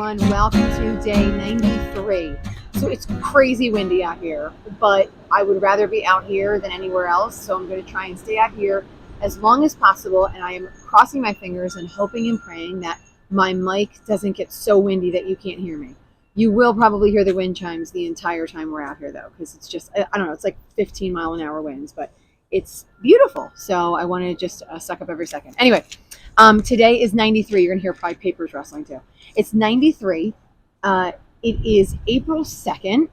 everyone. Welcome to day 93. So it's crazy windy out here, but I would rather be out here than anywhere else. So I'm going to try and stay out here as long as possible. And I am crossing my fingers and hoping and praying that my mic doesn't get so windy that you can't hear me. You will probably hear the wind chimes the entire time we're out here, though, because it's just, I don't know, it's like 15-mile-an-hour winds, but it's beautiful. So I want to just suck up every second. Anyway. Today is 93. You're going to hear probably papers rustling too. It's 93. It is April 2nd,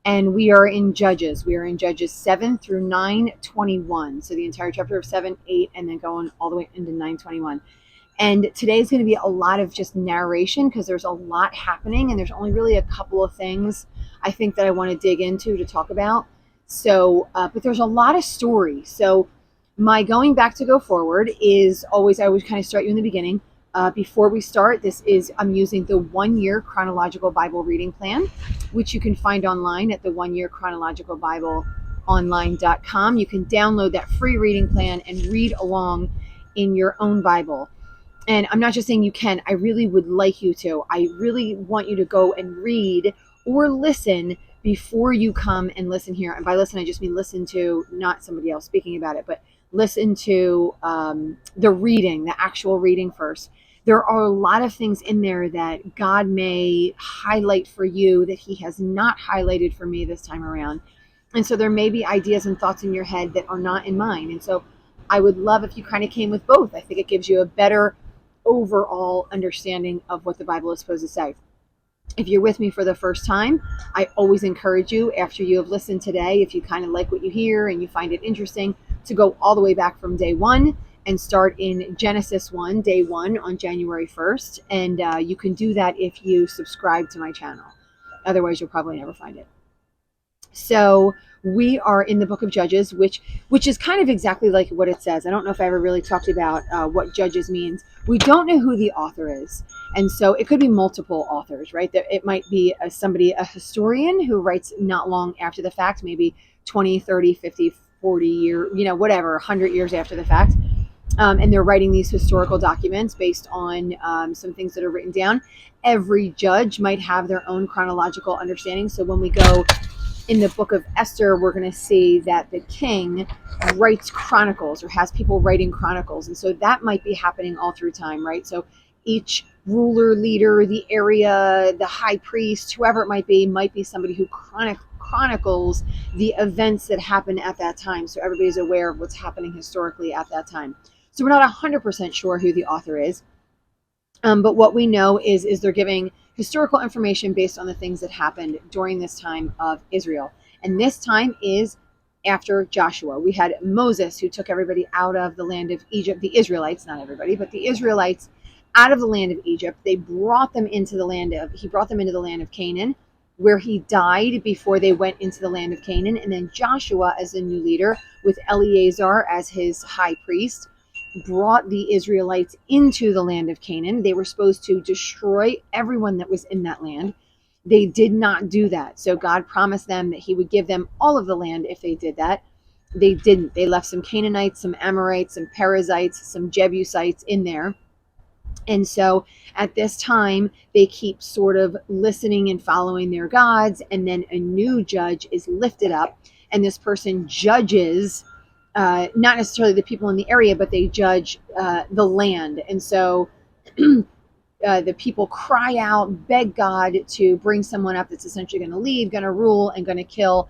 and we are in Judges. We are in Judges 7 through 9:21. So the entire chapter of 7, 8, and then going all the way into 9:21. And today is going to be a lot of just narration because there's a lot happening, and there's only really a couple of things I think that I want to dig into to talk about. So, but there's a lot of story. So my going back to go forward is always, I always kind of start you in the beginning. Before we start, I'm using the 1 Year Chronological Bible reading plan, which you can find online at the 1 Year Chronological Bible online.com. You can download that free reading plan and read along in your own Bible. And I'm not just saying you can, I really would like you to. I really want you to go and read or listen before you come and listen here. And by listen, I just mean listen to not somebody else speaking about it, but listen to the reading, the actual reading first. There are a lot of things in there that God may highlight for you that he has not highlighted for me this time around. And so there may be ideas and thoughts in your head that are not in mine. And so I would love if you kind of came with both. I think it gives you a better overall understanding of what the Bible is supposed to say. If you're with me for the first time, I always encourage you, after you have listened today, if you kind of like what you hear and you find it interesting, to go all the way back from day one and start in Genesis 1, day 1 on January 1st. And you can do that if you subscribe to my channel. Otherwise, you'll probably never find it. So we are in the book of Judges, which is kind of exactly like what it says. I don't know if I ever really talked about what Judges means. We don't know who the author is. And so it could be multiple authors, right? It might be a historian who writes not long after the fact, maybe 20, 30, 50, 40 years, whatever, 100 years after the fact. And they're writing these historical documents based on some things that are written down. Every judge might have their own chronological understanding. So when we go in the book of Esther, we're going to see that the king writes chronicles or has people writing chronicles. And so that might be happening all through time, right? So each ruler, leader, the area, the high priest, whoever it might be somebody who chronicles the events that happen at that time. So everybody's aware of what's happening historically at that time. So we're not 100% sure who the author is. But what we know is they're giving historical information based on the things that happened during this time of Israel. And this time is after Joshua. We had Moses, who took everybody out of the land of Egypt, the Israelites, not everybody, but the Israelites out of the land of Egypt. He brought them into the land of Canaan, where he died before they went into the land of Canaan. And then Joshua, as the new leader, with Eleazar as his high priest, brought the Israelites into the land of Canaan. They were supposed to destroy everyone that was in that land. They did not do that. So God promised them that he would give them all of the land if they did that. They didn't. They left some Canaanites, some Amorites, some Perizzites, some Jebusites in there. And so at this time, they keep sort of listening and following their gods. And then a new judge is lifted up. And this person judges not necessarily the people in the area, but they judge the land. And so the people cry out, beg God to bring someone up that's essentially going to lead, going to rule, and going to kill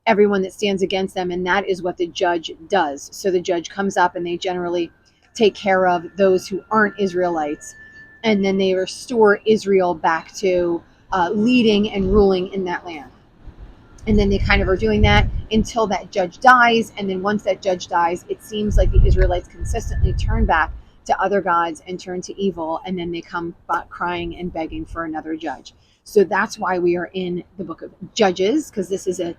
everyone that stands against them. And that is what the judge does. So the judge comes up, and they generally take care of those who aren't Israelites. And then they restore Israel back to leading and ruling in that land. And then they kind of are doing that until that judge dies. And then once that judge dies, it seems like the Israelites consistently turn back to other gods and turn to evil. And then they come back crying and begging for another judge. So that's why we are in the book of Judges, because this is a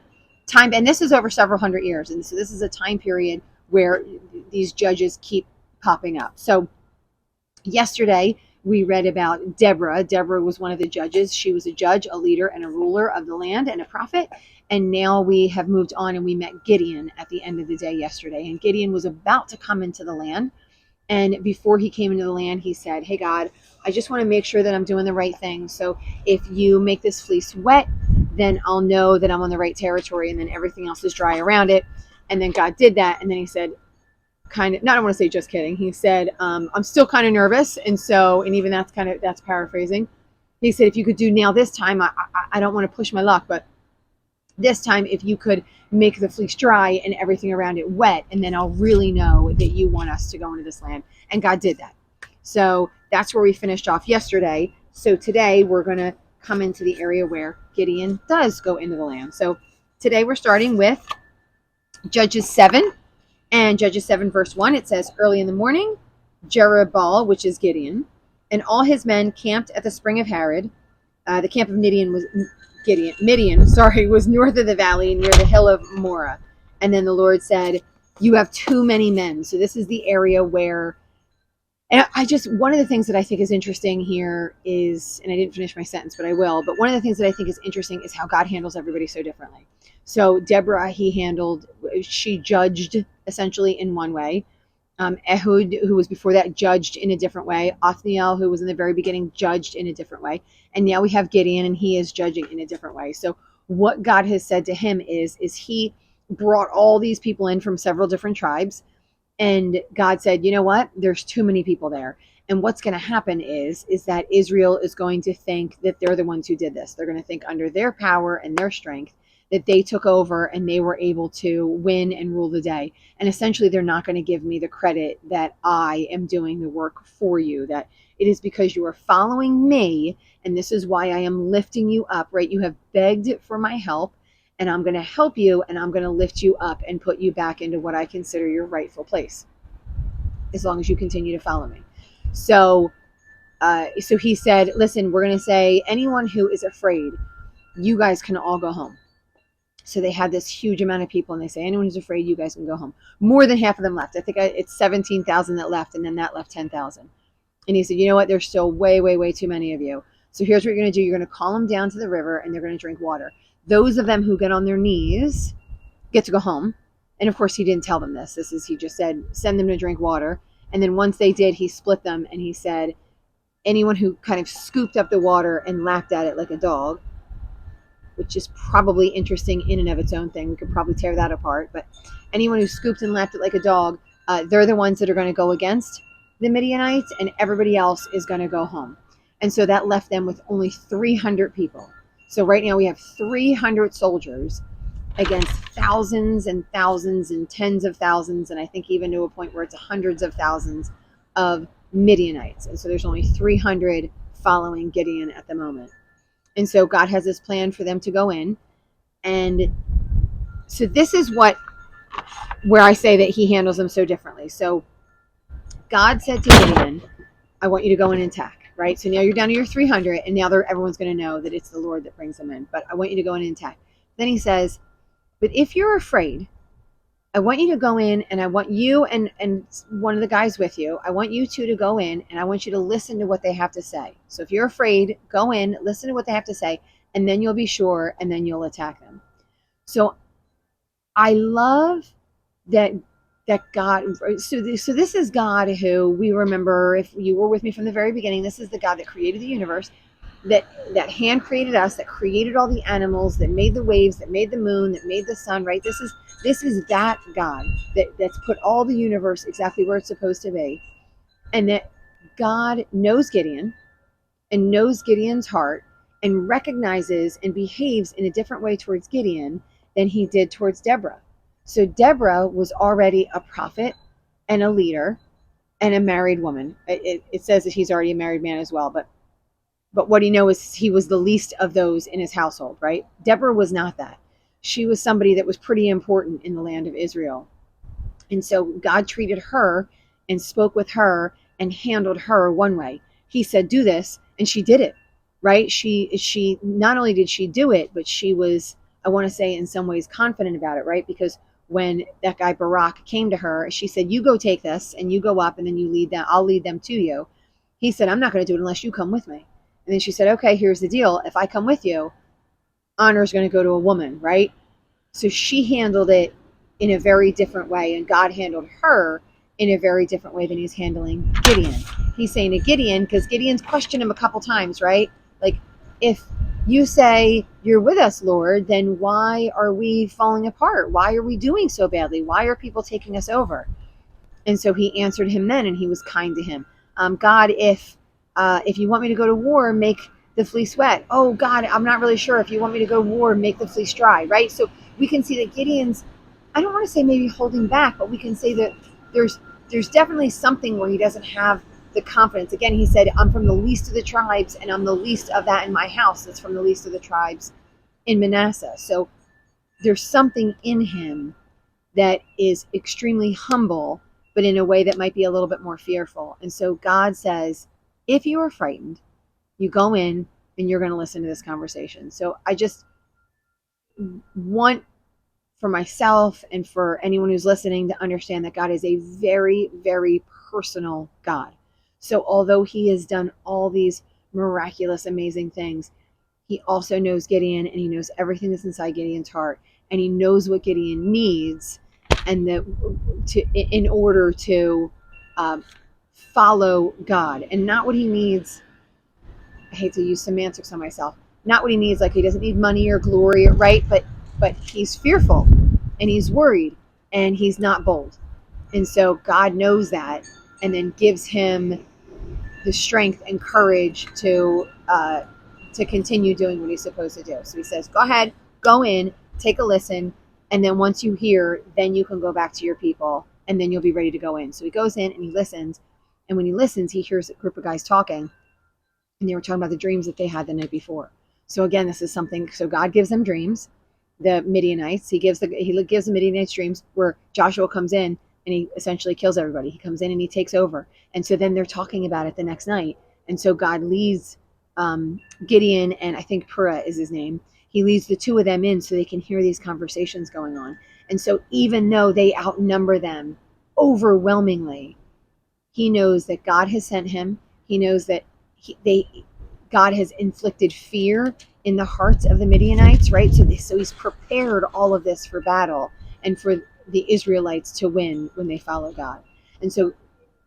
time, and this is over several hundred years. And so this is a time period where these judges keep popping up. So yesterday, we read about Deborah. Deborah was one of the judges. She was a judge, a leader, and a ruler of the land, and a prophet. And now we have moved on, and we met Gideon at the end of the day yesterday. And Gideon was about to come into the land. And before he came into the land, he said, hey, God, I just want to make sure that I'm doing the right thing. So if you make this fleece wet, then I'll know that I'm on the right territory, and then everything else is dry around it. And then God did that. And then he said, kind of, not, I don't want to say just kidding. He said, I'm still kind of nervous. And so, and even that's paraphrasing. He said, if you could do now this time, I don't want to push my luck, but this time, if you could make the fleece dry and everything around it wet, and then I'll really know that you want us to go into this land. And God did that. So that's where we finished off yesterday. So today we're going to come into the area where Gideon does go into the land. So today we're starting with Judges 7. And Judges 7 verse 1, it says, early in the morning, Jerubbaal, which is Gideon, and all his men camped at the spring of Harod. The camp of Midian was north of the valley near the hill of Morah. And then the Lord said, you have too many men. So this is the area where, and one of the things that I think is interesting here is, and I didn't finish my sentence, but I will, but one of the things that I think is interesting is how God handles everybody so differently. So Deborah, she judged essentially in one way. Ehud, who was before that, judged in a different way. Othniel, who was in the very beginning, judged in a different way. And now we have Gideon, and he is judging in a different way. So what God has said to him is he brought all these people in from several different tribes. And God said, you know what? There's too many people there. And what's going to happen is that Israel is going to think that they're the ones who did this. They're going to think under their power and their strength that they took over and they were able to win and rule the day. And essentially, they're not going to give me the credit that I am doing the work for you, that it is because you are following me, and this is why I am lifting you up, right? You have begged for my help, and I'm going to help you, and I'm going to lift you up and put you back into what I consider your rightful place, as long as you continue to follow me. So he said, listen, we're going to say anyone who is afraid, you guys can all go home. So they had this huge amount of people, and they say, anyone who's afraid, you guys can go home. More than half of them left. I think it's 17,000 that left, and then that left 10,000. And he said, you know what? There's still way, way, way too many of you. So here's what you're going to do. You're going to call them down to the river, and they're going to drink water. Those of them who get on their knees get to go home. And of course, he didn't tell them this. He just said, send them to drink water. And then once they did, he split them, and he said, anyone who kind of scooped up the water and lapped at it like a dog, which is probably interesting in and of its own thing. We could probably tear that apart. But anyone who scooped and lapped it like a dog, they're the ones that are going to go against the Midianites, and everybody else is going to go home. And so that left them with only 300 people. So right now we have 300 soldiers against thousands and thousands and tens of thousands, and I think even to a point where it's hundreds of thousands of Midianites. And so there's only 300 following Gideon at the moment. And so God has this plan for them to go in. And so this is where I say that he handles them so differently. So God said to Gideon, I want you to go in and attack, right? So now you're down to your 300, and now everyone's going to know that it's the Lord that brings them in. But I want you to go in and attack. Then he says, but if you're afraid, I want you to go in, and I want you and one of the guys with you, I want you two to go in, and I want you to listen to what they have to say. So if you're afraid, go in, listen to what they have to say, and then you'll be sure, and then you'll attack them. So I love that God, so this is God who we remember, if you were with me from the very beginning, this is the God that created the universe, that hand created us, that created all the animals, that made the waves, that made the moon, that made the sun, right? This is that God that's put all the universe exactly where it's supposed to be. And that God knows Gideon and knows Gideon's heart and recognizes and behaves in a different way towards Gideon than he did towards Deborah. So Deborah was already a prophet and a leader and a married woman. It says that he's already a married man as well, but what he knows is he was the least of those in his household, right? Deborah was not that. She was somebody that was pretty important in the land of Israel. And so God treated her and spoke with her and handled her one way. He said, do this, and she did it, right? She not only did she do it, but she was, I want to say, in some ways confident about it, right? Because when that guy Barak came to her, she said, you go take this, and you go up, and then you lead them. I'll lead them to you. He said, I'm not going to do it unless you come with me. And then she said, okay, here's the deal. If I come with you, honor is going to go to a woman, right? So she handled it in a very different way, and God handled her in a very different way than he's handling Gideon. He's saying to Gideon, because Gideon's questioned him a couple times, right? Like, if you say you're with us, Lord, then why are we falling apart? Why are we doing so badly? Why are people taking us over? And so he answered him then, and he was kind to him. God, if you want me to go to war, make the fleece wet. Oh, God, I'm not really sure. If you want me to go to war, make the fleece dry, right? So we can see that Gideon's, I don't want to say maybe holding back, but we can say that there's definitely something where he doesn't have the confidence. Again, he said, I'm from the least of the tribes, and I'm the least of that in my house. That's from the least of the tribes in Manasseh. So there's something in him that is extremely humble, but in a way that might be a little bit more fearful. And so God says, if you are frightened, you go in and you're going to listen to this conversation. So I just want for myself and for anyone who's listening to understand that God is a very, very personal God. So although he has done all these miraculous, amazing things, he also knows Gideon, and he knows everything that's inside Gideon's heart, and he knows what Gideon needs, and in order to follow God, and not what he needs. I hate to use semantics on myself. Not what he needs, like he doesn't need money or glory, right? But he's fearful, and he's worried, and he's not bold, and so God knows that, and then gives him the strength and courage to continue doing what he's supposed to do. So he says, go ahead, go in, take a listen, and then once you hear, then you can go back to your people, and then you'll be ready to go in. So he goes in and he listens, and when he listens, he hears a group of guys talking, and they were talking about the dreams that they had the night before. So again, this is something, so God gives them dreams, the Midianites, he gives the Midianites dreams where Joshua comes in and he essentially kills everybody. He comes in and he takes over. And so then they're talking about it the next night. And so God leads Gideon, and I think Purah is his name. He leads the two of them in so they can hear these conversations going on. And so even though they outnumber them overwhelmingly, he knows that God has sent him. He knows that God has inflicted fear in the hearts of the Midianites, right? So he's prepared all of this for battle and for the Israelites to win when they follow God. And so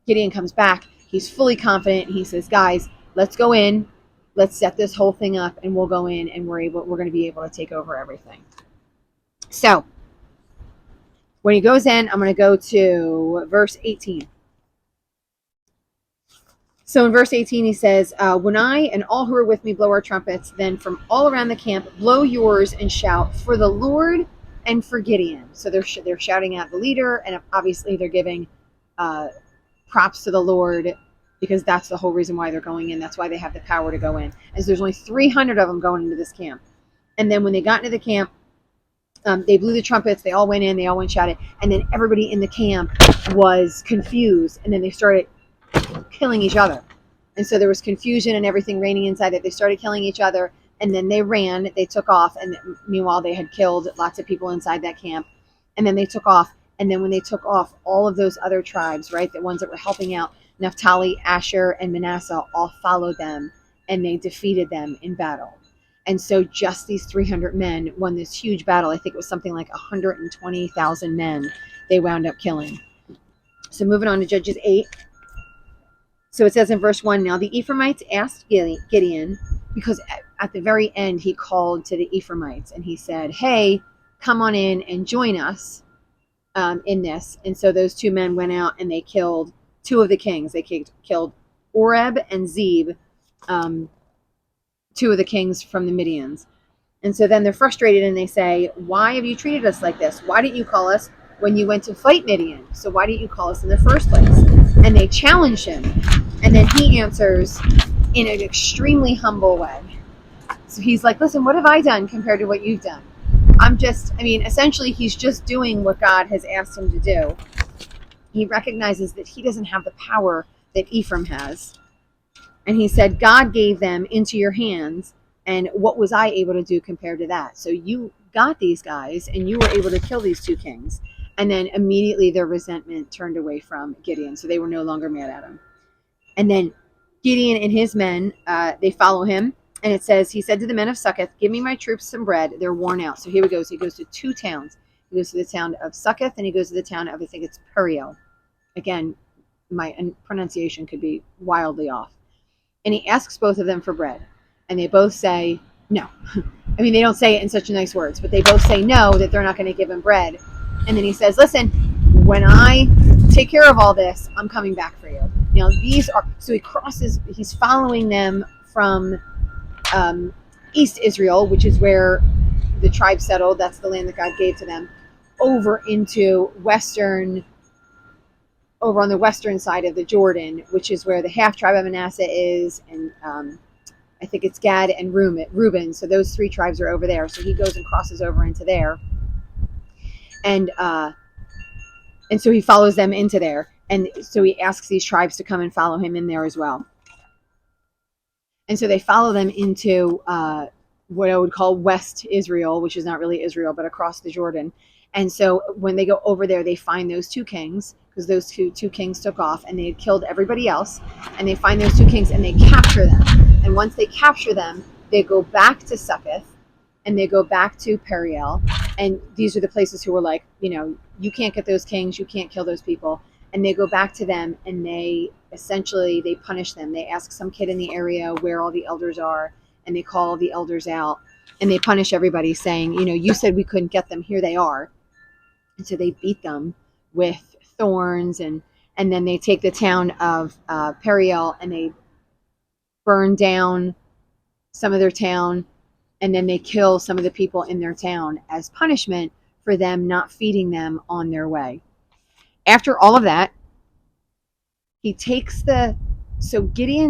Gideon comes back. He's fully confident. He says, guys, let's go in. Let's set this whole thing up, and we'll go in, and we're going to be able to take over everything. So when he goes in, I'm going to go to verse 18. So in verse 18, he says, when I and all who are with me blow our trumpets, then from all around the camp, blow yours and shout for the Lord and for Gideon. So they're shouting at the leader, and obviously they're giving props to the Lord, because that's the whole reason why they're going in. That's why they have the power to go in. As there's only 300 of them going into this camp. And then when they got into the camp, they blew the trumpets. They all went in. They all went shouted. And then everybody in the camp was confused. And then they started killing each other. And so there was confusion and everything reigning inside it. They started killing each other. And then they ran. They took off. And meanwhile, they had killed lots of people inside that camp. And then they took off. And then when they took off, all of those other tribes, right, the ones that were helping out, Naphtali, Asher, and Manasseh, all followed them, and they defeated them in battle. And so just these 300 men won this huge battle. I think it was something like 120,000 men they wound up killing. So moving on to Judges 8. So it says in verse 1, now the Ephraimites asked Gideon, because at the very end he called to the Ephraimites, and he said, hey, come on in and join us in this. And so those two men went out and they killed two of the kings. They killed Oreb and Zeb, two of the kings from the Midians. And so then they're frustrated and they say, why have you treated us like this? Why didn't you call us when you went to fight Midian? So why didn't you call us in the first place? And they challenge him. And then he answers in an extremely humble way. So he's like, listen, what have I done compared to what you've done? Essentially he's just doing what God has asked him to do. He recognizes that he doesn't have the power that Ephraim has. And he said, God gave them into your hands, and what was I able to do compared to that? So you got these guys, and you were able to kill these two kings. And then immediately their resentment turned away from Gideon, so they were no longer mad at him. And then Gideon and his men, they follow him, and it says, he said to the men of Succoth, give me my troops some bread. They're worn out. So here he goes. He goes to two towns. He goes to the town of Succoth, and he goes to the town of, I think it's Periel. Again, my pronunciation could be wildly off. And he asks both of them for bread. And they both say no. I mean, they don't say it in such nice words, but they both say no, that they're not going to give him bread. And then he says, listen, when I take care of all this, I'm coming back for you. You know, these are, so he crosses, he's following them from East Israel, which is where the tribe settled. That's the land that God gave to them, over into over on the western side of the Jordan, which is where the half tribe of Manasseh is, and I think it's Gad and Reuben. So those three tribes are over there. So he goes and crosses over into there, and so he follows them into there, and so he asks these tribes to come and follow him in there as well. And so they follow them into what I would call West Israel, which is not really Israel, but across the Jordan. And so when they go over there, they find those two kings, because those two kings took off and they had killed everybody else. And they find those two kings and they capture them. And once they capture them, they go back to Succoth and they go back to Periel. And these are the places who were like, you know, you can't get those kings, you can't kill those people. And they go back to them and they punish them. They ask some kid in the area where all the elders are, and they call the elders out and they punish everybody, saying, you know, you said we couldn't get them, here they are. And so they beat them with thorns, and then they take the town of Periel and they burn down some of their town, and then they kill some of the people in their town as punishment for them not feeding them on their way. After all of that, Gideon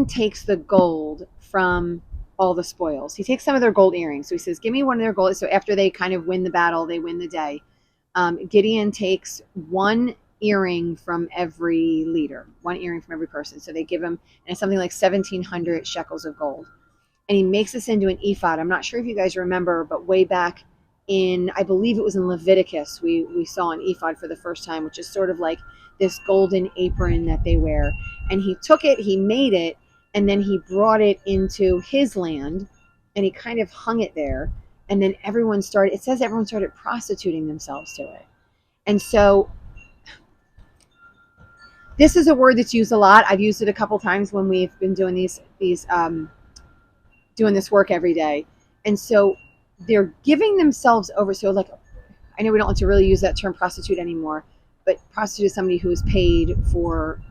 takes the gold from all the spoils. He takes some of their gold earrings. So he says, give me one of their gold. So after they kind of win the battle, they win the day. Gideon takes one earring from every leader, one earring from every person. So they give him, and it's something like 1,700 shekels of gold. And he makes this into an ephod. I'm not sure if you guys remember, but way back in, I believe it was in Leviticus, we saw an ephod for the first time, which is sort of like this golden apron that they wear. And he took it, he made it, and then he brought it into his land, and he kind of hung it there. And then everyone started prostituting themselves to it. And so this is a word that's used a lot. I've used it a couple times when we've been doing doing this work every day. And so they're giving themselves over. So like, I know we don't want to really use that term prostitute anymore, but prostitute is somebody who is paid for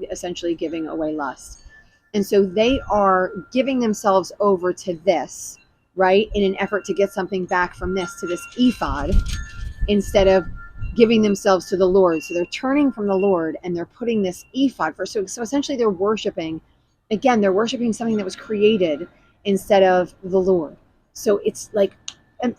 essentially giving away lust. And so they are giving themselves over to this, right, in an effort to get something back from this, to this ephod, instead of giving themselves to the Lord. So they're turning from the Lord and they're putting this ephod first. So essentially they're worshiping something that was created instead of the Lord. So it's like,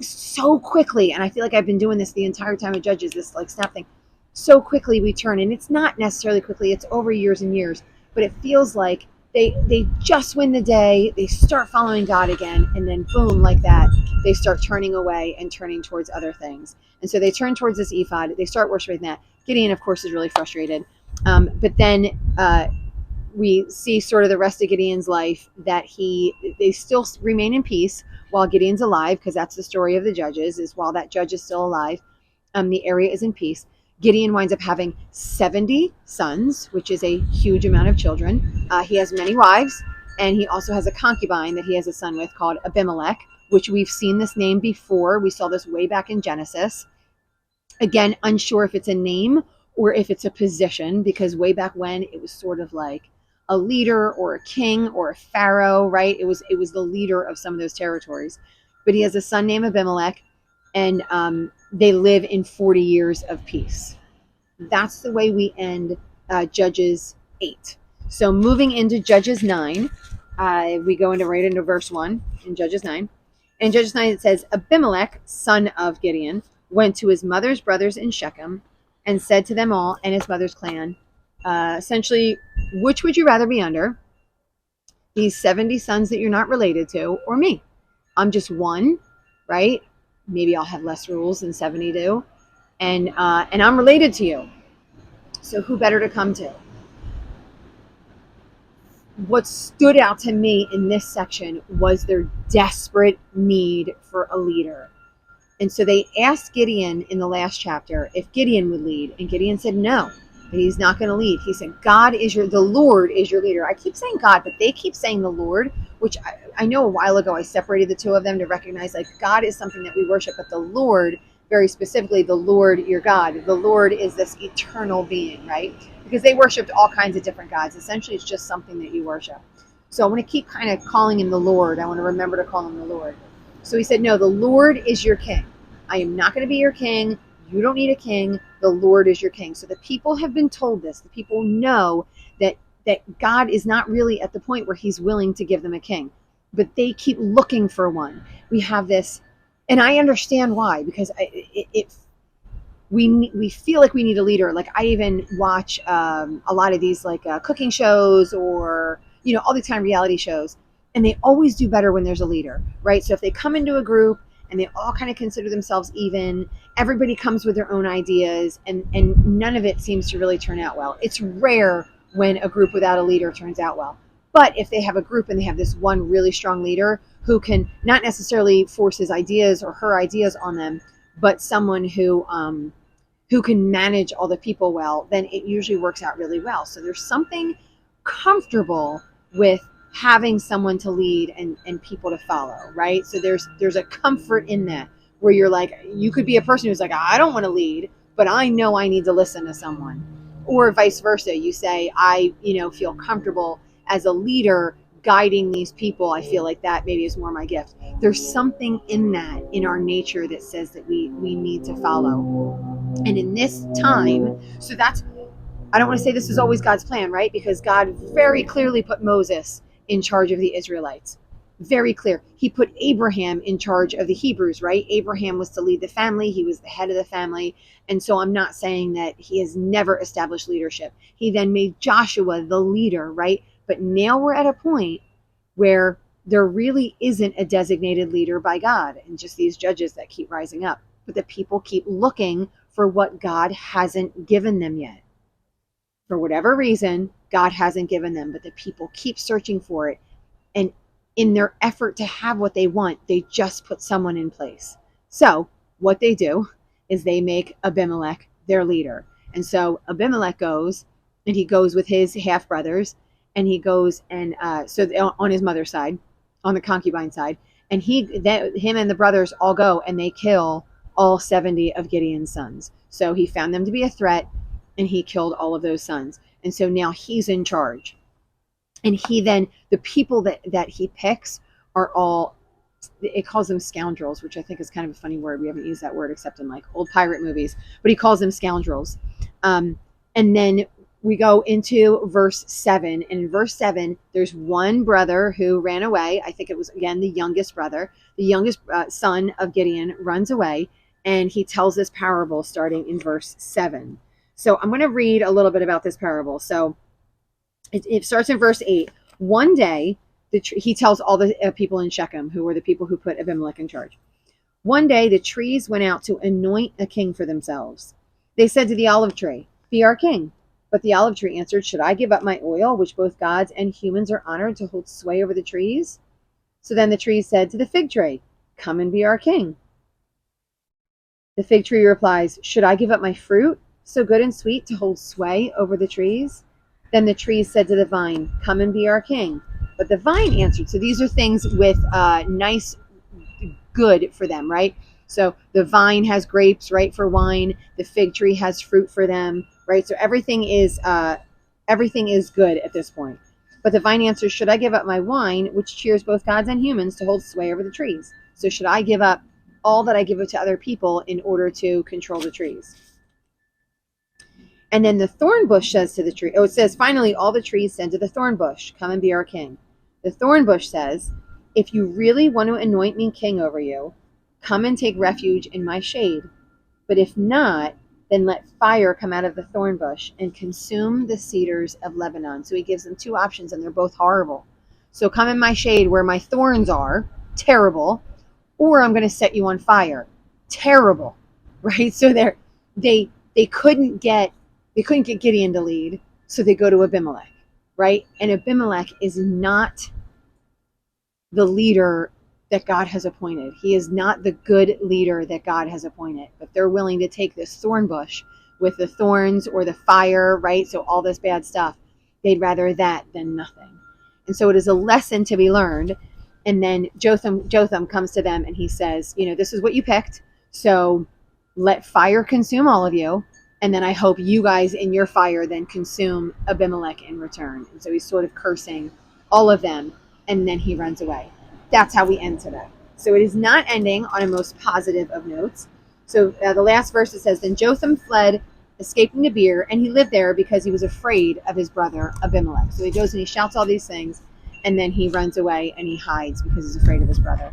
so quickly, and I feel like I've been doing this the entire time of Judges, this like snap thing. So quickly we turn, and it's not necessarily quickly, it's over years and years, but it feels like they just win the day, they start following God again, and then boom, like that, they start turning away and turning towards other things. And so they turn towards this ephod, they start worshiping that. Gideon, of course, is really frustrated. But then we see sort of the rest of Gideon's life that they still remain in peace while Gideon's alive, because that's the story of the Judges, is while that judge is still alive, the area is in peace. Gideon winds up having 70 sons, which is a huge amount of children. He has many wives, and he also has a concubine that he has a son with called Abimelech, which we've seen this name before. We saw this way back in Genesis. Again, unsure if it's a name or if it's a position, because way back when it was sort of like a leader or a king or a pharaoh, right? It was the leader of some of those territories. But he has a son named Abimelech, and they live in 40 years of peace. That's the way we end Judges 8. So moving into Judges 9, we go right into verse 1 in Judges 9. In Judges 9 it says, Abimelech, son of Gideon, went to his mother's brothers in Shechem and said to them all and his mother's clan, essentially, which would you rather be under? These 70 sons that you're not related to, or me? I'm just one, right? Maybe I'll have less rules than 70 do. And I'm related to you. So who better to come to? What stood out to me in this section was their desperate need for a leader. And so they asked Gideon in the last chapter if Gideon would lead. And Gideon said no. that he's not going to lead. He said, the Lord is your leader. I keep saying God, but they keep saying the Lord, which I know a while ago I separated the two of them to recognize like God is something that we worship, but the Lord, very specifically, the Lord your God. The Lord is this eternal being, right? Because they worshipped all kinds of different gods. Essentially, it's just something that you worship. So I want to keep kind of calling him the Lord. I want to remember to call him the Lord. So he said, no, the Lord is your king. I am not going to be your king. You don't need a king. The Lord is your king. So the people have been told this. The people know that God is not really at the point where he's willing to give them a king, but they keep looking for one. We have this, and I understand why, because we feel like we need a leader. Like I even watch a lot of these like cooking shows or all the time reality shows, and they always do better when there's a leader, right? So if they come into a group and they all kind of consider themselves even, everybody comes with their own ideas, and none of it seems to really turn out well. It's rare when a group without a leader turns out well. But if they have a group and they have this one really strong leader who can not necessarily force his ideas or her ideas on them, but someone who can manage all the people well, then it usually works out really well. So there's something comfortable with having someone to lead and people to follow, right? So there's a comfort in that where you're like, you could be a person who's like, I don't want to lead, but I know I need to listen to someone. Or vice versa. You say, I feel comfortable as a leader guiding these people. I feel like that maybe is more my gift. There's something in that, in our nature, that says that we need to follow. And in this time, so that's, I don't want to say this is always God's plan, right? Because God very clearly put Moses in charge of the Israelites. Very clear. He put Abraham in charge of the Hebrews, right? Abraham was to lead the family. He was the head of the family. And so I'm not saying that he has never established leadership. He then made Joshua the leader, right? But now we're at a point where there really isn't a designated leader by God, and just these judges that keep rising up. But the people keep looking for what God hasn't given them yet. For whatever reason, God hasn't given them, but the people keep searching for it. And in their effort to have what they want, they just put someone in place. So what they do is they make Abimelech their leader. And so Abimelech goes, and he goes with his half brothers, and he goes and so on his mother's side, on the concubine side, and him and the brothers all go and they kill all 70 of Gideon's sons. So he found them to be a threat, and he killed all of those sons. And so now he's in charge. And he then, the people that he picks are all, it calls them scoundrels, which I think is kind of a funny word. We haven't used that word except in like old pirate movies, but he calls them scoundrels. And then we go into verse 7. And in verse 7, there's one brother who ran away. I think it was, again, the youngest brother. The youngest son of Gideon runs away, and he tells this parable starting in verse 7. So I'm going to read a little bit about this parable. So it starts in verse 8. One day, he tells all the people in Shechem, who were the people who put Abimelech in charge. One day, the trees went out to anoint a king for themselves. They said to the olive tree, "Be our king." But the olive tree answered, "Should I give up my oil, which both gods and humans are honored, to hold sway over the trees?" So then the trees said to the fig tree, "Come and be our king." The fig tree replies, "Should I give up my fruit, so good and sweet, to hold sway over the trees?" Then the trees said to the vine, "Come and be our king." But the vine answered. So these are things with nice good for them, right? So the vine has grapes, right, for wine. The fig tree has fruit for them, right? So everything is good at this point. But the vine answers, "Should I give up my wine, which cheers both gods and humans, to hold sway over the trees? So should I give up all that I give it to other people in order to control the trees?" And then the thorn bush says to the tree, it says, finally, all the trees said to the thorn bush, "Come and be our king." The thorn bush says, "If you really want to anoint me king over you, come and take refuge in my shade. But if not, then let fire come out of the thorn bush and consume the cedars of Lebanon." So he gives them two options, and they're both horrible. So come in my shade where my thorns are, terrible, or I'm going to set you on fire, terrible, right? So they couldn't get Gideon to lead, so they go to Abimelech, right? And Abimelech is not the leader that God has appointed. He is not the good leader that God has appointed, but they're willing to take this thorn bush, with the thorns or the fire, right? So all this bad stuff. They'd rather that than nothing. And so it is a lesson to be learned. And then Jotham comes to them and he says, this is what you picked. So let fire consume all of you. And then I hope you guys in your fire then consume Abimelech in return. And so he's sort of cursing all of them. And then he runs away. That's how we end today. So it is not ending on a most positive of notes. So the last verse, it says, then Jotham fled, escaping the Beer, and he lived there because he was afraid of his brother Abimelech. So he goes and he shouts all these things, and then he runs away and he hides because he's afraid of his brother.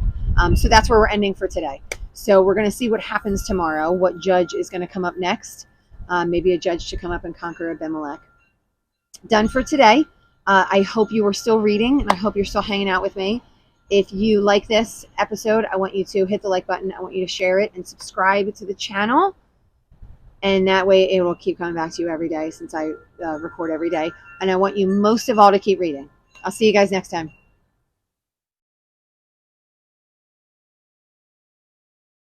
So that's where we're ending for today. So we're going to see what happens tomorrow, what judge is going to come up next. Maybe a judge to come up and conquer Abimelech. Done for today. I hope you are still reading, and I hope you're still hanging out with me. If you like this episode, I want you to hit the like button. I want you to share it and subscribe to the channel. And that way it will keep coming back to you every day since I record every day. And I want you most of all to keep reading. I'll see you guys next time.